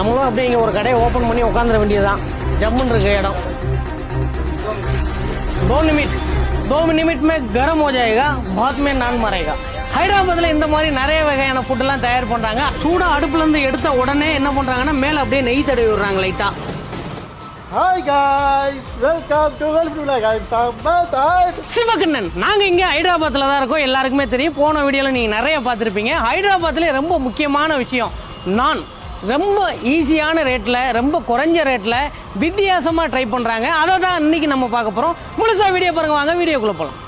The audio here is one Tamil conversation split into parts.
நம்மளும் அப்படியே இங்கே ஒரு கடையை ஓப்பன் பண்ணி உட்காந்துட வேண்டியதுதான். ஜம்முன்னு இருக்க இடம். 2 मिनट में गरम हो जाएगा, भात में नान मारेगा. ஹைதராபாத்ல இந்த மாதிரி நிறைய வகையான ஃபுட் எல்லாம் தயார் பண்றாங்க. சூடா அடுப்புல இருந்து எடுத்த உடனே என்ன பண்றாங்கன்னா மேல அப்படியே நெய் தடவி விடுறாங்க லைட்டா. Hi guys, welcome to Sivakannan. நாங்க இங்க ஹைதராபாத்ல தான் இருக்கோம். எல்லாருக்குமே தெரியும். போன வீடியோல நீங்க நிறைய பார்த்திருப்பீங்க. ஹைதராபாத்ல ரொம்ப முக்கியமான விஷயம் நான் ரொம்ப ஈஸியான ரேட்ல, ரொம்ப குறைஞ்ச ரேட்ல வித்தியாசமா ட்ரை பண்றாங்க. அதை தான் இன்னைக்கு நம்ம பார்க்க போறோம். முழுசா வீடியோ பாருங்க. வாங்க வீடியோக்குள்ள போலாம்.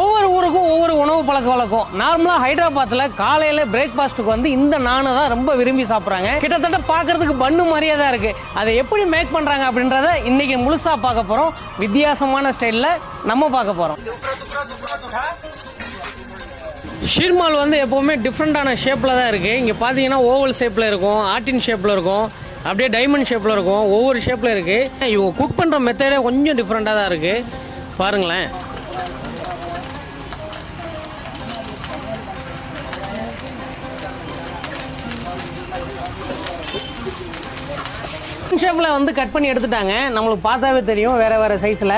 ஒவ்வொரு ஊருக்கும் ஒவ்வொரு உணவு பழக்க வழக்கம். நார்மலா ஹைதராபாத்ல காலையில பிரேக்ஃபாஸ்ட்டுக்கு வந்து இந்த நானை தான் ரொம்ப விரும்பி சாப்பிட்றாங்க. கிட்டத்தட்ட பார்க்கறதுக்கு பன்னு மாதிரியே தான் இருக்கு. அதை எப்படி மேக் பண்றாங்க அப்படின்றத இன்னைக்கு முழுசா பார்க்க போறோம். வித்தியாசமான ஸ்டைல்ல நம்ம பார்க்க போறோம். ஷீர்மால் வந்து எப்பவுமே டிஃப்ரெண்டான ஷேப்ல தான் இருக்கு. இங்க பாத்தீங்கன்னா ஓவல் ஷேப்ல இருக்கும், ஆர்டின் ஷேப்ல இருக்கும், அப்படியே டைமண்ட் ஷேப்ல இருக்கும். ஒவ்வொரு ஷேப்ல இருக்கு. இவங்க குக் பண்ற மெத்தடே கொஞ்சம் டிஃப்ரெண்டா தான் இருக்கு. பாருங்களேன். ஷேப்ல வந்து கட் பண்ணி எடுத்துட்டாங்க. நம்மளுக்கு பார்த்தாவே தெரியும் வேற வேற சைஸ்ல.